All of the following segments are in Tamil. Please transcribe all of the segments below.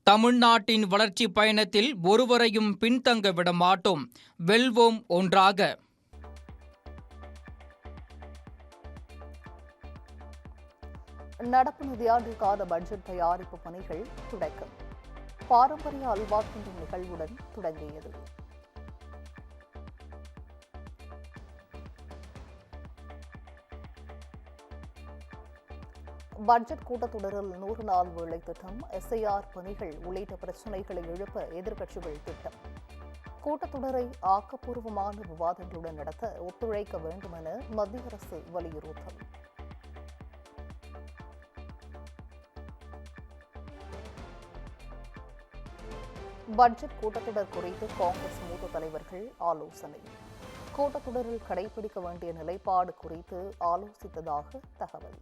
தமிழ்நாட்டின் வளர்ச்சி பயணத்தில் ஒருவரையும் பின்தங்க விட மாட்டோம். வெல்வோம் ஒன்றாக. நடப்பு நிதியாண்டிற்கான பட்ஜெட் தயாரிப்பு பணிகள் தொடக்கம். பாரம்பரிய அல்வா கிண்டும் நிகழ்வுடன் தொடங்கியது. பட்ஜெட் கூட்டத்தொடரில் 100 நாள் வேலை திட்டம், SIR பணிகள் உள்ளிட்ட பிரச்சினைகளை எழுப்ப எதிர்க்கட்சிகள் திட்டம். கூட்டத்தொடரை ஆக்கப்பூர்வமான விவாதங்களுடன் நடத்த ஒத்துழைக்க வேண்டும் என மத்திய அரசு வலியுறுத்தல். பட்ஜெட் கூட்டத்தொடர் குறித்து காங்கிரஸ் மூத்த தலைவர்கள் ஆலோசனை. கூட்டத்தொடரில் கடைபிடிக்க வேண்டிய நிலைப்பாடு குறித்து ஆலோசித்ததாக தகவல்.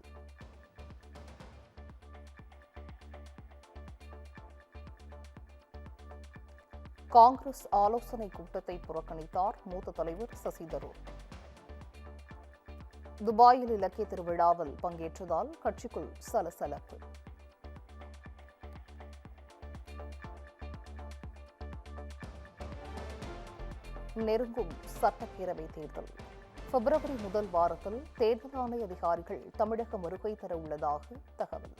காங்கிரஸ் ஆலோசனை கூட்டத்தை புறக்கணித்தார் மூத்த தலைவர் சசி தரூர். துபாயில் இலக்கிய திருவிழாவில் பங்கேற்றதால் கட்சிக்குள் சலசலப்பு. நெருங்கும் சட்டப்பேரவை தேர்தல். பிப்ரவரி முதல் வாரத்தில் தேர்தல் ஆணைய அதிகாரிகள் தமிழகம் வருகை தர உள்ளதாக தகவல்.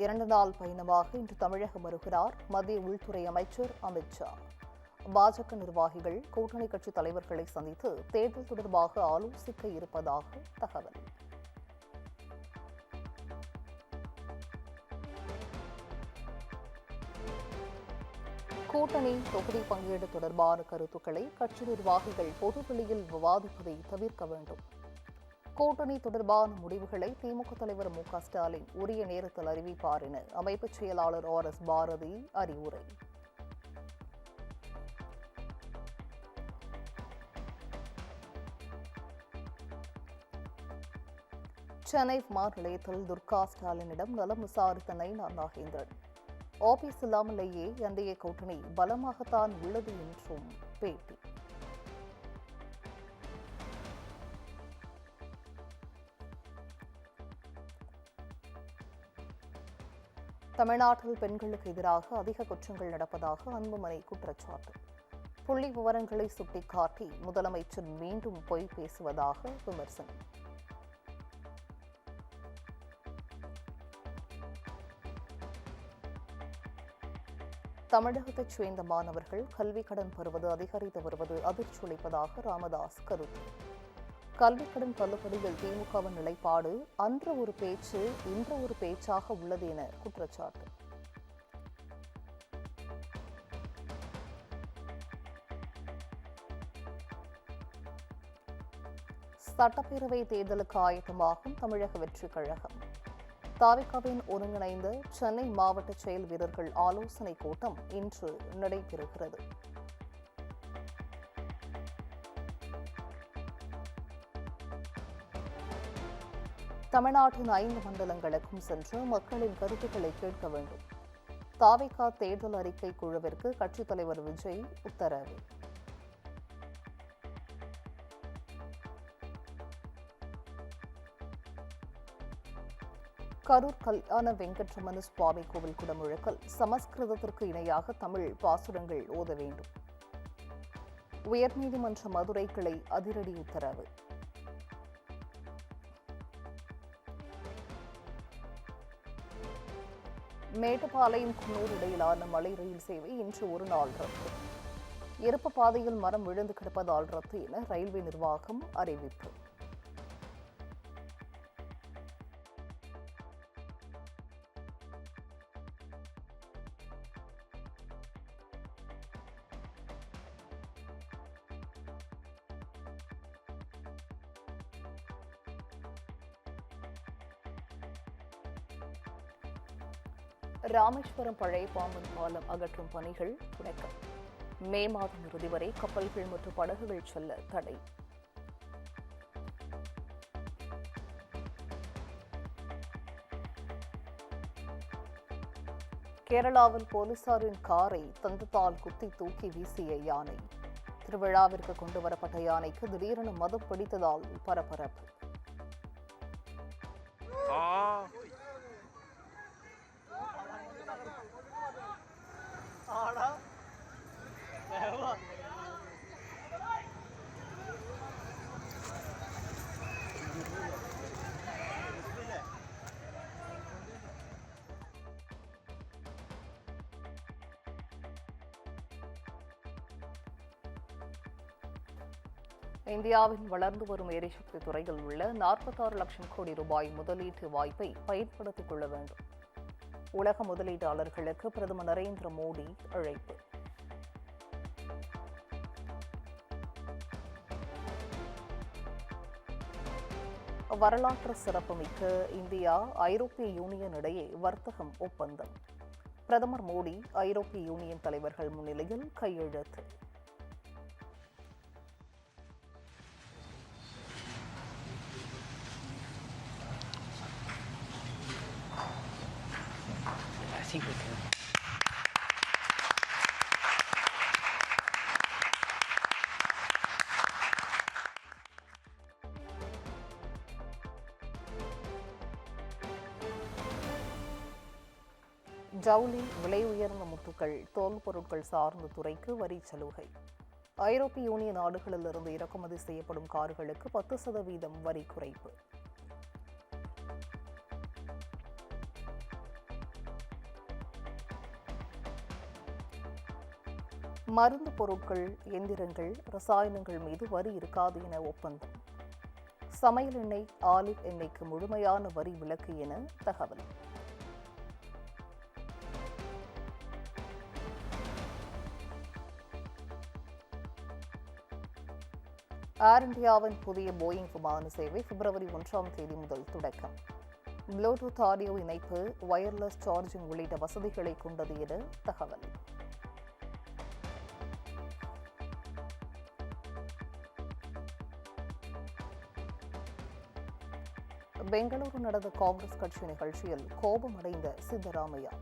இரண்டு நாள் பயணமாக இன்று தமிழகம் வருகிறார் மத்திய உள்துறை அமைச்சர் அமித் ஷா. பாஜக நிர்வாகிகள் கூட்டணி கட்சி தலைவர்களை சந்தித்து தேர்தல் தொடர்பாக ஆலோசிக்க இருப்பதாக தகவல். கூட்டணி தொகுதி பங்கீடு தொடர்பான கருத்துக்களை கட்சி நிர்வாகிகள் பொதுவெளியில் விவாதிப்பதை தவிர்க்க வேண்டும். கூட்டணி தொடர்பான முடிவுகளை திமுக தலைவர் மு.க. ஸ்டாலின் உரிய நேரத்தில் அறிவிப்பார் என அமைப்பு செயலாளர் RS பாரதி அறிவுரை. சென்னை விமான நிலையத்தில் துர்கா ஸ்டாலினிடம் நலம் விசாரித்த நயினார் நாகேந்திரன். ஆபீஸ் இல்லாமலேயே என்டிஏ கூட்டணி பலமாகத்தான் உள்ளது என்றும் பேட்டி. தமிழ்நாட்டில் பெண்களுக்கு எதிராக அதிக குற்றங்கள் நடப்பதாக அன்புமணி குற்றச்சாட்டு. புள்ளி விவரங்களை சுட்டிக்காட்டி முதலமைச்சர் மீண்டும் பொய் பேசுவதாக விமர்சனம். தமிழகத்தைச் சேர்ந்த மாணவர்கள் கல்விக் கடன் பெறுவது அதிகரித்து வருவது அதிர்ச்சி அளிப்பதாக ராமதாஸ் கருத்து. கல்விக்கடன் தள்ளுபடியில் திமுகவின் நிலைப்பாடு அன்று ஒரு பேச்சு இன்று ஒரு பேச்சாக உள்ளது என குற்றச்சாட்டு. சட்டப்பேரவை தேர்தலுக்கு ஆயத்தமாகும் தமிழக வெற்றிக் கழகம். தாவிகாவின் ஒருங்கிணைந்த சென்னை மாவட்ட செயல் வீரர்கள் ஆலோசனை கூட்டம் இன்று நடைபெறுகிறது. தமிழ்நாட்டின் 5 மண்டலங்களுக்கும் சென்று மக்களின் கருத்துக்களை கேட்க வேண்டும். தாவிகா தேர்தல் அறிக்கை குழுவிற்கு கட்சித் தலைவர் விஜய் உத்தரவு. கரூர் கல்யாண வெங்கட்ரமண சுவாமி கோவில் குடமுழக்கல். சமஸ்கிருதத்திற்கு இணையாக தமிழ் பாசுரங்கள் ஓத வேண்டும். உயர்நீதிமன்ற மதுரை கிளை அதிரடி உத்தரவு. மேட்டுப்பாளையம் குன்னூர் இடையிலான மலை ரயில் சேவை இன்று ஒரு நாள் ரத்து. இருப்பு பாதையில் மரம் விழுந்து கிடப்பதால் ரத்து என ரயில்வே நிர்வாகம் அறிவிப்பு. ராமேஸ்வரம் பழைய பாம்பன் பாலம் அகற்றும் பணிகள் தொடக்கம். மே மாதம் இறுதி வரை கப்பல்கள் மற்றும் படகுகள் செல்ல தடை. கேரளாவில் போலீசாரின் காரை தந்தத்தால் குத்தி தூக்கி வீசிய யானை. திருவிழாவிற்கு கொண்டுவரப்பட்ட யானைக்கு திடீரென மதம் பிடித்ததால் பரபரப்பு. இந்தியாவின் வளர்ந்து வரும் எரிசக்தி துறையில் உள்ள 46 லட்சம் கோடி ரூபாய் முதலீட்டு வாய்ப்பை பயன்படுத்திக் கொள்ள வேண்டும். உலக முதலீட்டாளர்களுக்கு பிரதமர் நரேந்திர மோடி அழைப்பு. வரலாற்று சிறப்புமிக்க இந்தியா ஐரோப்பிய யூனியன் இடையே வர்த்தகம் ஒப்பந்தம். பிரதமர் மோடி ஐரோப்பிய யூனியன் தலைவர்கள் முன்னிலையில் கையெழுத்து. ஜவுளி, விலை உயர்ந்த முத்துக்கள், தோல் பொருட்கள் சார்ந்த துறைக்கு வரி சலுகை. ஐரோப்பிய யூனியன் நாடுகளிலிருந்து இறக்குமதி செய்யப்படும் கார்களுக்கு 10% வரி குறைப்பு. மருந்து பொருட்கள், எந்திரங்கள், ரசாயனங்கள் மீது வரி இருக்காது என ஒப்பந்தம். சமையல் எண்ணெய், ஆலிவ் எண்ணெய்க்கு முழுமையான வரி விலக்கு என தகவல். ஏர் இந்தியாவின் புதிய போயிங் விமான சேவை பிப்ரவரி 1 முதல் தொடக்கம். ப்ளூடூத் ஆடியோ இணைப்பு, வயர்லெஸ் சார்ஜிங் உள்ளிட்ட வசதிகளை கொண்டது என தகவல். பெங்களூரு நடந்த காங்கிரஸ் கட்சி நிகழ்ச்சியில் கோபமடைந்த சித்தராமையா.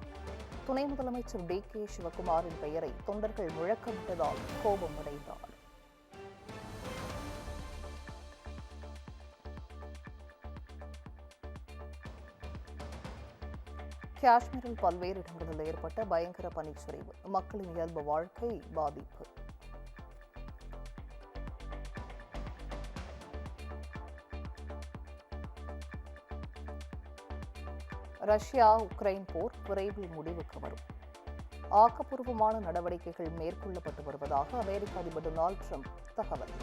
துணை முதலமைச்சர் DK சிவகுமாரின் பெயரை தொண்டர்கள் முழக்கமிட்டதால் கோபமடைந்தார். காஷ்மீரில் பல்வேறு இடங்களில் ஏற்பட்ட பயங்கர பனிச்சரிவு, மக்களின் இயல்பு வாழ்க்கை பாதிப்பு. ரஷ்யா உக்ரைன் போர் விரைவில் முடிவுக்கு வரும். ஆக்கப்பூர்வமான நடவடிக்கைகள் மேற்கொள்ளப்பட்டு வருவதாக அமெரிக்க அதிபர் டொனால்டு ட்ரம்ப் தகவல்.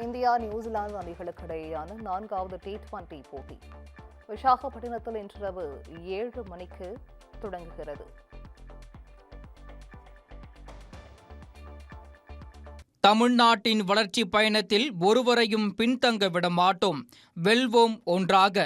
இந்தியா, நியூசிலாந்து அணிகளுக்கு இடையேயான 4வது T20 போட்டி விசாகப்பட்டினத்தில் இன்றிரவு 7 மணிக்கு தொடங்குகிறது. தமிழ்நாட்டின் வளர்ச்சி பயணத்தில் ஒருவரையும் பின்தங்க விட மாட்டோம். வெல்வோம் ஒன்றாக.